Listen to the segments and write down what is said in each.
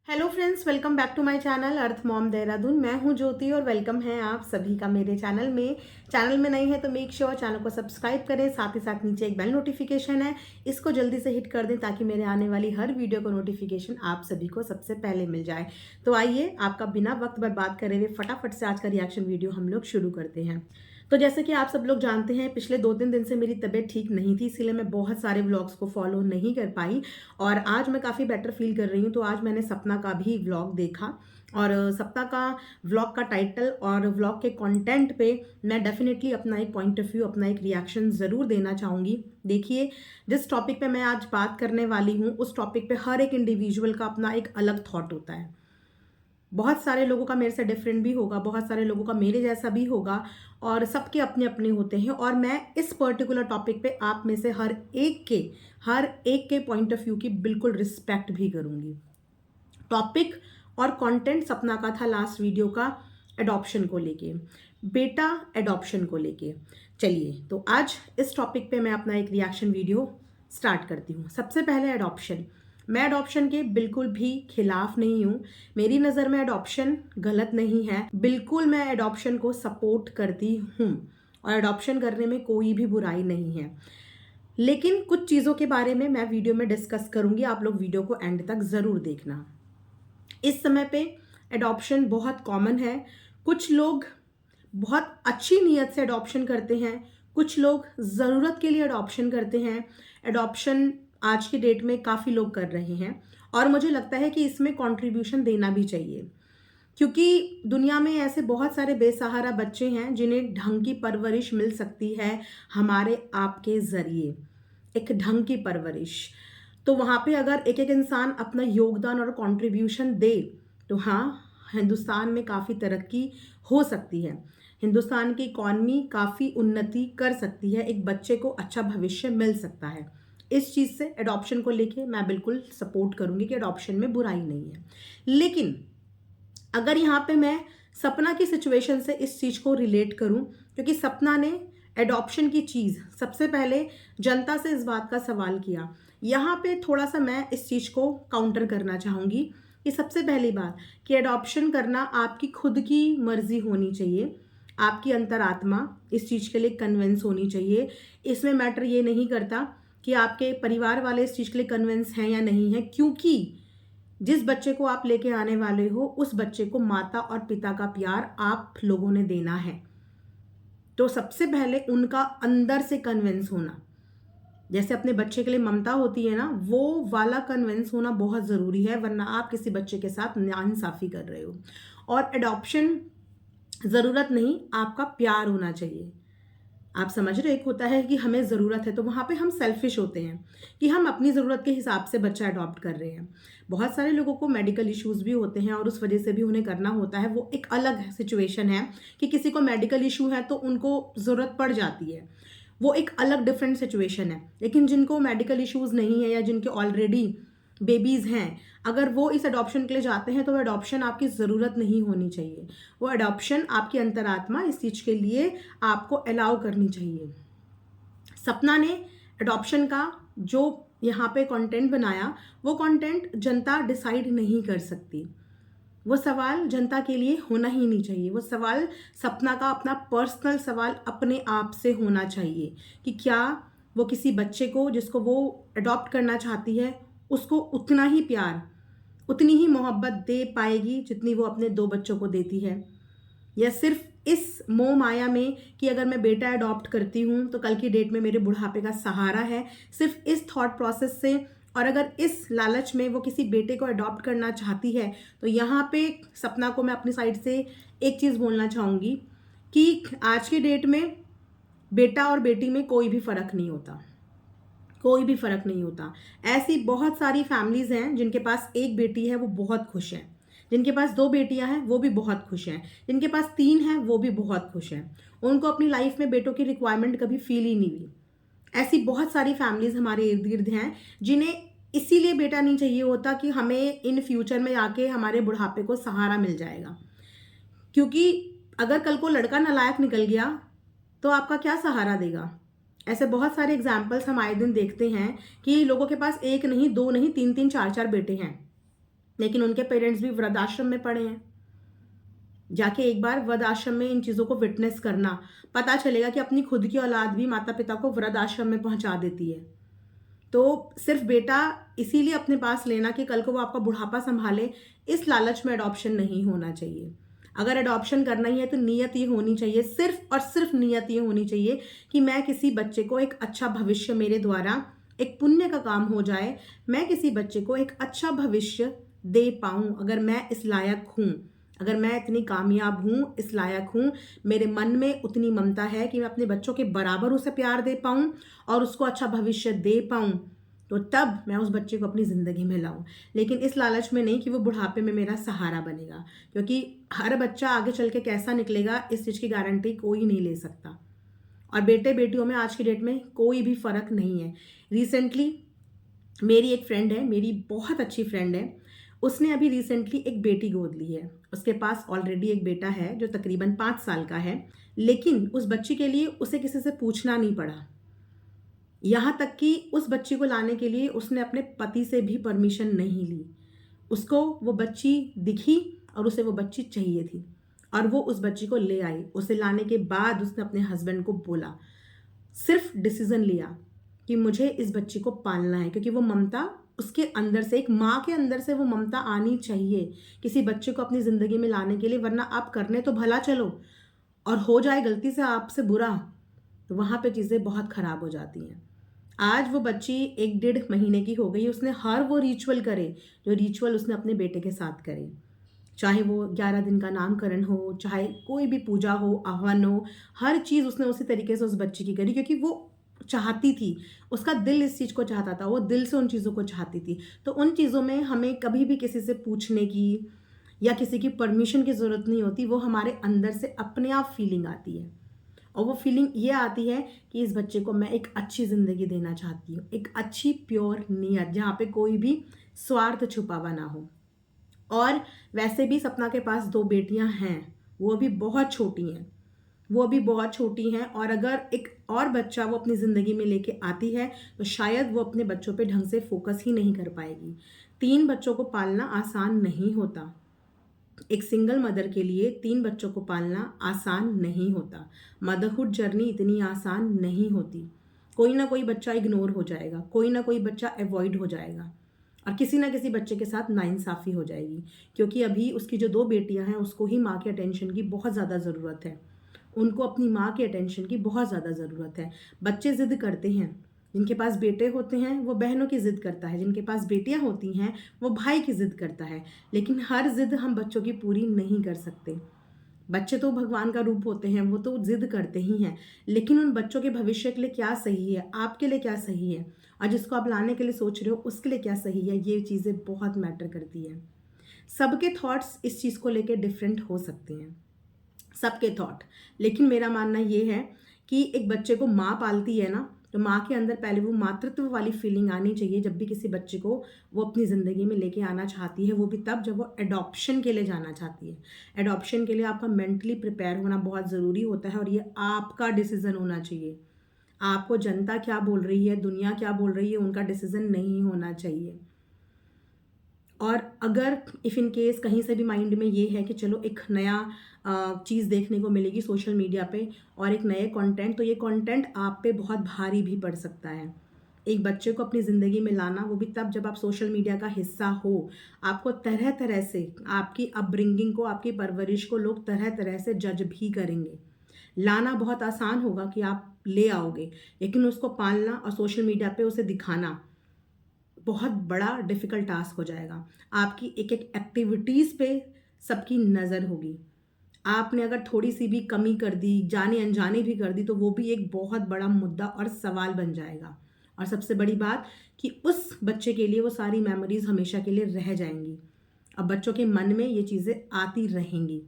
Hello friends, welcome back to my channel Earth Mom Dehradun. मैं हूं ज्योति और वेलकम है आप सभी का मेरे चैनल में नई है तो मेक श्योर चैनल को सब्सक्राइब करें। साथ ही साथ नीचे एक बेल नोटिफिकेशन है, इसको जल्दी से हिट कर दें ताकि मेरे आने वाली हर वीडियो को नोटिफिकेशन आप सभी को सबसे पहले मिल जाए। तो आइए आपका बिना वक्त बर्बाद करे हुए फटाफट से आज का रिएक्शन वीडियो हम लोग शुरू करते हैं। तो जैसे कि आप सब लोग जानते हैं, पिछले 2-3 दिन से मेरी तबीयत ठीक नहीं थी, इसीलिए मैं बहुत सारे व्लॉग्स को फॉलो नहीं कर पाई और आज मैं काफ़ी बेटर फील कर रही हूँ। तो आज मैंने सपना का भी व्लॉग देखा और सपना का व्लॉग का टाइटल और व्लॉग के कंटेंट पे मैं डेफिनेटली अपना एक पॉइंट ऑफ व्यू, अपना एक रिएक्शन ज़रूर देना चाहूँगी। देखिए, जिस टॉपिक पे मैं आज बात करने वाली हूँ उस टॉपिक पे हर एक इंडिविजुअल का अपना एक अलग थॉट होता है। बहुत सारे लोगों का मेरे से डिफरेंट भी होगा, बहुत सारे लोगों का मेरे जैसा भी होगा और सबके अपने अपने होते हैं। और मैं इस पर्टिकुलर टॉपिक पे आप में से हर एक के पॉइंट ऑफ व्यू की बिल्कुल रिस्पेक्ट भी करूंगी। टॉपिक और कंटेंट सपना का था लास्ट वीडियो का, एडॉप्शन को लेके, बेटा एडॉप्शन को लेके। चलिए, तो आज इस टॉपिक पे मैं अपना एक रिएक्शन वीडियो स्टार्ट करती हूँ। सबसे पहले एडॉप्शन। मैं एडॉप्शन के बिल्कुल भी खिलाफ नहीं हूँ। मेरी नज़र में एडॉप्शन गलत नहीं है, बिल्कुल मैं एडॉप्शन को सपोर्ट करती हूँ और एडॉप्शन करने में कोई भी बुराई नहीं है। लेकिन कुछ चीज़ों के बारे में मैं वीडियो में डिस्कस करूँगी, आप लोग वीडियो को एंड तक ज़रूर देखना। इस समय पे एडॉप्शन बहुत कॉमन है। कुछ लोग बहुत अच्छी नीयत से एडॉप्शन करते हैं, कुछ लोग ज़रूरत के लिए एडॉप्शन करते हैं। एडॉप्शन आज की डेट में काफ़ी लोग कर रहे हैं और मुझे लगता है कि इसमें कंट्रीब्यूशन देना भी चाहिए, क्योंकि दुनिया में ऐसे बहुत सारे बेसहारा बच्चे हैं जिन्हें ढंग की परवरिश मिल सकती है हमारे आपके ज़रिए, एक ढंग की परवरिश। तो वहाँ पे अगर एक एक इंसान अपना योगदान और कंट्रीब्यूशन दे तो हाँ, हिंदुस्तान में काफ़ी तरक्की हो सकती है, हिंदुस्तान की इकॉनमी काफ़ी उन्नति कर सकती है, एक बच्चे को अच्छा भविष्य मिल सकता है। इस चीज़ से एडॉप्शन को लेके मैं बिल्कुल सपोर्ट करूँगी कि एडॉप्शन में बुराई नहीं है। लेकिन अगर यहाँ पे मैं सपना की सिचुएशन से इस चीज़ को रिलेट करूँ, क्योंकि सपना ने एडॉप्शन की चीज़ सबसे पहले जनता से इस बात का सवाल किया, यहाँ पे थोड़ा सा मैं इस चीज़ को काउंटर करना चाहूँगी कि सबसे पहली बात कि एडॉप्शन करना आपकी खुद की मर्जी होनी चाहिए, आपकी अंतरात्मा इस चीज़ के लिए कन्विंस होनी चाहिए। इसमें मैटर ये नहीं करता कि आपके परिवार वाले इस चीज़ के लिए कन्विंस हैं या नहीं है, क्योंकि जिस बच्चे को आप लेके आने वाले हो उस बच्चे को माता और पिता का प्यार आप लोगों ने देना है। तो सबसे पहले उनका अंदर से कन्विंस होना, जैसे अपने बच्चे के लिए ममता होती है ना, वो वाला कन्विंस होना बहुत ज़रूरी है, वरना आप किसी बच्चे के साथ नाइंसाफ़ी कर रहे हो। और एडॉप्शन ज़रूरत नहीं, आपका प्यार होना चाहिए। आप समझ रहे, एक होता है कि हमें ज़रूरत है तो वहाँ पे हम सेल्फिश होते हैं कि हम अपनी ज़रूरत के हिसाब से बच्चा अडॉप्ट कर रहे हैं। बहुत सारे लोगों को मेडिकल इश्यूज़ भी होते हैं और उस वजह से भी उन्हें करना होता है, वो एक अलग सिचुएशन है कि किसी को मेडिकल इशू है तो उनको ज़रूरत पड़ जाती है, वो एक अलग डिफरेंट सिचुएशन है। लेकिन जिनको मेडिकल इश्यूज़ नहीं है या जिनके ऑलरेडी बेबीज़ हैं, अगर वो इस अडॉप्शन के लिए जाते हैं तो वो अडॉप्शन आपकी ज़रूरत नहीं होनी चाहिए, वो अडॉप्शन आपकी अंतरात्मा इस चीज़ के लिए आपको अलाउ करनी चाहिए। सपना ने अडॉप्शन का जो यहाँ पे कंटेंट बनाया, वो कंटेंट जनता डिसाइड नहीं कर सकती, वो सवाल जनता के लिए होना ही नहीं चाहिए। वो सवाल सपना का अपना पर्सनल सवाल अपने आप से होना चाहिए कि क्या वो किसी बच्चे को जिसको वो अडॉप्ट करना चाहती है उसको उतना ही प्यार, उतनी ही मोहब्बत दे पाएगी जितनी वो अपने 2 बच्चों को देती है, या सिर्फ इस मोह माया में कि अगर मैं बेटा अडॉप्ट करती हूँ तो कल की डेट में मेरे बुढ़ापे का सहारा है, सिर्फ इस थॉट प्रोसेस से। और अगर इस लालच में वो किसी बेटे को अडॉप्ट करना चाहती है तो यहाँ पे सपना को मैं अपनी साइड से एक चीज़ बोलना चाहूँगी कि आज की डेट में बेटा और बेटी में कोई भी फ़र्क नहीं होता, कोई भी फ़र्क नहीं होता। ऐसी बहुत सारी फैमिलीज़ हैं जिनके पास एक बेटी है वो बहुत खुश हैं, जिनके पास 2 बेटियां हैं वो भी बहुत खुश हैं, जिनके पास 3 हैं वो भी बहुत खुश हैं, उनको अपनी लाइफ में बेटों की रिक्वायरमेंट कभी फील ही नहीं हुई। ऐसी बहुत सारी फैमिलीज़ हमारे इर्द गिर्द हैं जिन्हें इसीलिए बेटा नहीं चाहिए होता कि हमें इन फ्यूचर में आके हमारे बुढ़ापे को सहारा मिल जाएगा, क्योंकि अगर कल को लड़का नालायक निकल गया तो आपका क्या सहारा देगा। ऐसे बहुत सारे एग्जाम्पल्स हम आए दिन देखते हैं कि लोगों के पास एक नहीं, 2 नहीं, 3-3 4-4 बेटे हैं। लेकिन उनके पेरेंट्स भी वृद्धाश्रम में पड़े हैं। जाके एक बार वृद्धाश्रम में इन चीज़ों को विटनेस करना, पता चलेगा कि अपनी खुद की औलाद भी माता पिता को वृद्धाश्रम में पहुंचा देती है। तो सिर्फ बेटा इसीलिए अपने पास लेना कि कल को वो आपका बुढ़ापा संभाले, इस लालच में अडॉप्शन नहीं होना चाहिए। अगर अडॉप्शन करना ही है तो नियत ये होनी चाहिए, सिर्फ और सिर्फ नियत ये होनी चाहिए कि मैं किसी बच्चे को एक अच्छा भविष्य, मेरे द्वारा एक पुण्य का काम हो जाए, मैं किसी बच्चे को एक अच्छा भविष्य दे पाऊँ। अगर मैं इस लायक हूँ, अगर मैं इतनी कामयाब हूँ, इस लायक हूँ, मेरे मन में उतनी ममता है कि मैं अपने बच्चों के बराबर उसे प्यार दे पाऊँ और उसको अच्छा भविष्य दे पाऊँ, तो तब मैं उस बच्चे को अपनी ज़िंदगी में लाऊं। लेकिन इस लालच में नहीं कि वो बुढ़ापे में मेरा सहारा बनेगा, क्योंकि हर बच्चा आगे चल के कैसा निकलेगा इस चीज़ की गारंटी कोई नहीं ले सकता। और बेटे बेटियों में आज की डेट में कोई भी फ़र्क नहीं है। रिसेंटली मेरी एक फ्रेंड है, मेरी बहुत अच्छी फ्रेंड है, उसने अभी रिसेंटली एक बेटी गोद ली है। उसके पास ऑलरेडी एक बेटा है जो तकरीबन 5 साल का है, लेकिन उस बच्ची के लिए उसे किसी से पूछना नहीं पड़ा। यहाँ तक कि उस बच्ची को लाने के लिए उसने अपने पति से भी परमिशन नहीं ली। उसको वो बच्ची दिखी और उसे वो बच्ची चाहिए थी और वो उस बच्ची को ले आई। उसे लाने के बाद उसने अपने हस्बैंड को बोला, सिर्फ डिसीजन लिया कि मुझे इस बच्ची को पालना है, क्योंकि वो ममता उसके अंदर से, एक माँ के अंदर से वो ममता आनी चाहिए किसी बच्चे को अपनी ज़िंदगी में लाने के लिए। वरना आप करने तो भला चलो और हो जाए गलती से आपसे बुरा, तो वहाँ पे चीज़ें बहुत ख़राब हो जाती हैं। आज वो बच्ची 1-1.5 महीने की हो गई, उसने हर वो रिचुअल करे जो रिचुअल उसने अपने बेटे के साथ करे। चाहे वो 11 दिन का नामकरण हो, चाहे कोई भी पूजा हो, आह्वान हो, हर चीज़ उसने उसी तरीके से उस बच्ची की करी, क्योंकि वो चाहती थी, उसका दिल इस चीज़ को चाहता था, वो दिल से उन चीज़ों को चाहती थी। तो उन चीज़ों में हमें कभी भी किसी से पूछने की या किसी की परमिशन की ज़रूरत नहीं होती, वो हमारे अंदर से अपने आप फीलिंग आती है। और वो फीलिंग ये आती है कि इस बच्चे को मैं एक अच्छी ज़िंदगी देना चाहती हूँ, एक अच्छी प्योर नीयत जहाँ पे कोई भी स्वार्थ छुपा हुआ ना हो। और वैसे भी सपना के पास 2 बेटियां हैं, वो अभी बहुत छोटी हैं, वो अभी बहुत छोटी हैं, और अगर एक और बच्चा वो अपनी ज़िंदगी में लेके आती है तो शायद वो अपने बच्चों पे ढंग से फोकस ही नहीं कर पाएगी। 3 बच्चों को पालना आसान नहीं होता। एक सिंगल मदर के लिए 3 बच्चों को पालना आसान नहीं होता। मदरहुड जर्नी इतनी आसान नहीं होती। कोई ना कोई बच्चा इग्नोर हो जाएगा, कोई ना कोई बच्चा अवॉइड हो जाएगा और किसी ना किसी बच्चे के साथ नाइंसाफ़ी हो जाएगी, क्योंकि अभी उसकी जो 2 बेटियां हैं उसको ही माँ के अटेंशन की बहुत ज़्यादा ज़रूरत है। उनको अपनी माँ के अटेंशन की बहुत ज़्यादा ज़रूरत है। बच्चे ज़िद करते हैं, जिनके पास बेटे होते हैं वो बहनों की ज़िद करता है, जिनके पास बेटियां होती हैं वो भाई की ज़िद करता है। लेकिन हर ज़िद हम बच्चों की पूरी नहीं कर सकते। बच्चे तो भगवान का रूप होते हैं, वो तो ज़िद करते ही हैं, लेकिन उन बच्चों के भविष्य के लिए क्या सही है, आपके लिए क्या सही है, और जिसको आप लाने के लिए सोच रहे हो उसके लिए क्या सही है, ये चीज़ें बहुत मैटर करती हैं। सबके थॉट्स इस चीज़ को लेकर डिफरेंट हो सकते हैं, सबके थॉट। लेकिन मेरा मानना ये है कि एक बच्चे को माँ पालती है ना, तो माँ के अंदर पहले वो मातृत्व वाली फीलिंग आनी चाहिए। जब भी किसी बच्चे को वो अपनी ज़िंदगी में लेके आना चाहती है, वो भी तब जब वो एडॉप्शन के लिए जाना चाहती है। एडॉप्शन के लिए आपका मेंटली प्रिपेयर होना बहुत ज़रूरी होता है और ये आपका डिसीज़न होना चाहिए। आपको जनता क्या बोल रही है, दुनिया क्या बोल रही है, उनका डिसीज़न नहीं होना चाहिए। और अगर इफ़ इन केस कहीं से भी माइंड में ये है कि चलो एक नया चीज़ देखने को मिलेगी सोशल मीडिया पे और एक नए कंटेंट, तो ये कंटेंट आप पे बहुत भारी भी पड़ सकता है। एक बच्चे को अपनी ज़िंदगी में लाना, वो भी तब जब आप सोशल मीडिया का हिस्सा हो। आपको तरह तरह से, आपकी अपब्रिंगिंग को, आपकी परवरिश को लोग तरह तरह से जज भी करेंगे। लाना बहुत आसान होगा कि आप ले आओगे, लेकिन उसको पालना और सोशल मीडिया पे उसे दिखाना बहुत बड़ा डिफ़िकल्ट टास्क हो जाएगा। आपकी एक एक एक्टिविटीज़ पे सबकी नज़र होगी। आपने अगर थोड़ी सी भी कमी कर दी, जाने अनजाने भी कर दी, तो वो भी एक बहुत बड़ा मुद्दा और सवाल बन जाएगा। और सबसे बड़ी बात कि उस बच्चे के लिए वो सारी मेमोरीज़ हमेशा के लिए रह जाएंगी। अब बच्चों के मन में ये चीज़ें आती रहेंगी।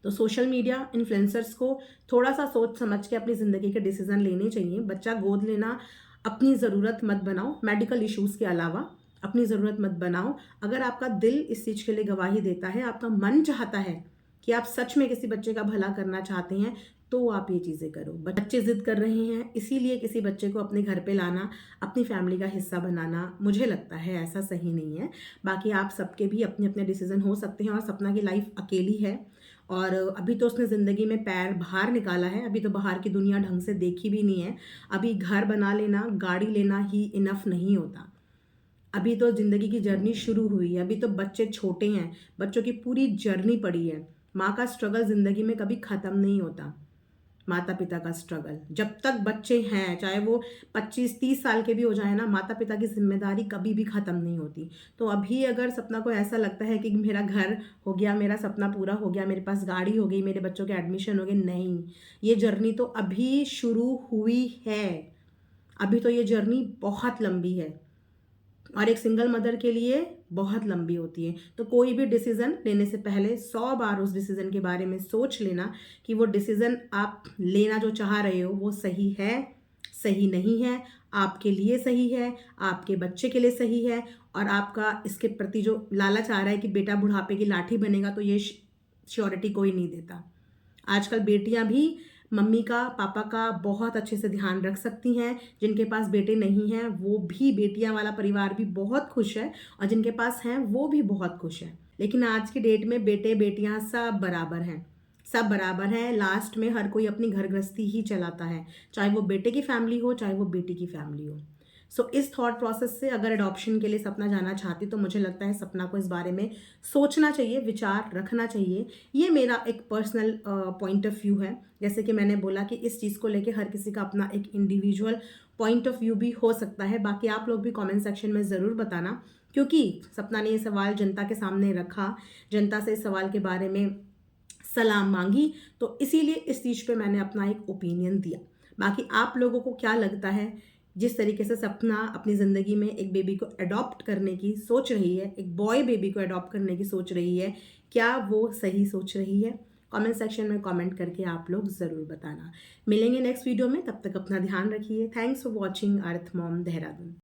तो सोशल मीडिया इन्फ्लुएंसर्स को थोड़ा सा सोच समझ के अपनी ज़िंदगी के डिसीज़न लेने चाहिए। बच्चा गोद लेना अपनी ज़रूरत मत बनाओ, मेडिकल इश्यूज़ के अलावा अपनी ज़रूरत मत बनाओ। अगर आपका दिल इस चीज़ के लिए गवाही देता है, आपका मन चाहता है कि आप सच में किसी बच्चे का भला करना चाहते हैं, तो आप ये चीज़ें करो। बच्चे ज़िद कर रहे हैं, इसीलिए किसी बच्चे को अपने घर पे लाना, अपनी फैमिली का हिस्सा बनाना, मुझे लगता है ऐसा सही नहीं है। बाकी आप सबके भी अपने अपने डिसीज़न हो सकते हैं, और सपना की लाइफ अकेली है, और अभी तो उसने ज़िंदगी में पैर बाहर निकाला है, अभी तो बाहर की दुनिया ढंग से देखी भी नहीं है। अभी घर बना लेना, गाड़ी लेना ही इनफ नहीं होता। अभी तो ज़िंदगी की जर्नी शुरू हुई है, अभी तो बच्चे छोटे हैं, बच्चों की पूरी जर्नी पड़ी है। माँ का स्ट्रगल ज़िंदगी में कभी ख़त्म नहीं होता, माता पिता का स्ट्रगल। जब तक बच्चे हैं, चाहे वो 25-30 साल के भी हो जाए ना, माता पिता की जिम्मेदारी कभी भी ख़त्म नहीं होती। तो अभी अगर सपना को ऐसा लगता है कि मेरा घर हो गया, मेरा सपना पूरा हो गया, मेरे पास गाड़ी हो गई, मेरे बच्चों के एडमिशन हो गए, नहीं, ये जर्नी तो अभी शुरू हुई है। अभी तो ये जर्नी बहुत लंबी है, और एक सिंगल मदर के लिए बहुत लंबी होती है। तो कोई भी डिसीज़न लेने से पहले 100 बार उस डिसीज़न के बारे में सोच लेना कि वो डिसीज़न आप लेना जो चाह रहे हो वो सही है, सही नहीं है, आपके लिए सही है, आपके बच्चे के लिए सही है, और आपका इसके प्रति जो लालच आ रहा है कि बेटा बुढ़ापे की लाठी बनेगा, तो ये श्योरिटी कोई नहीं देता। आजकल बेटियां भी मम्मी का, पापा का बहुत अच्छे से ध्यान रख सकती हैं। जिनके पास बेटे नहीं हैं वो भी, बेटियां वाला परिवार भी बहुत खुश है, और जिनके पास हैं वो भी बहुत खुश हैं। लेकिन आज की डेट में बेटे बेटियां सब बराबर हैं, सब बराबर हैं। लास्ट में हर कोई अपनी घर गृहस्थी ही चलाता है, चाहे वो बेटे की फैमिली हो, चाहे वो बेटी की फैमिली हो। सो इस थॉट प्रोसेस से अगर एडॉप्शन के लिए सपना जाना चाहती, तो मुझे लगता है सपना को इस बारे में सोचना चाहिए, विचार रखना चाहिए। ये मेरा एक पर्सनल पॉइंट ऑफ व्यू है। जैसे कि मैंने बोला कि इस चीज़ को लेके हर किसी का अपना एक इंडिविजुअल पॉइंट ऑफ व्यू भी हो सकता है। बाकी आप लोग भी कमेंट सेक्शन में ज़रूर बताना, क्योंकि सपना ने ये सवाल जनता के सामने रखा, जनता से इस सवाल के बारे में सलाह मांगी, तो इसीलिए इस चीज़ पे मैंने अपना एक ओपिनियन दिया। बाकी आप लोगों को क्या लगता है, जिस तरीके से सपना अपनी ज़िंदगी में एक बेबी को अडॉप्ट करने की सोच रही है, एक बॉय बेबी को अडॉप्ट करने की सोच रही है, क्या वो सही सोच रही है? कमेंट सेक्शन में कमेंट करके आप लोग ज़रूर बताना। मिलेंगे नेक्स्ट वीडियो में, तब तक अपना ध्यान रखिए। Thanks for watching earth Mom Dehradun.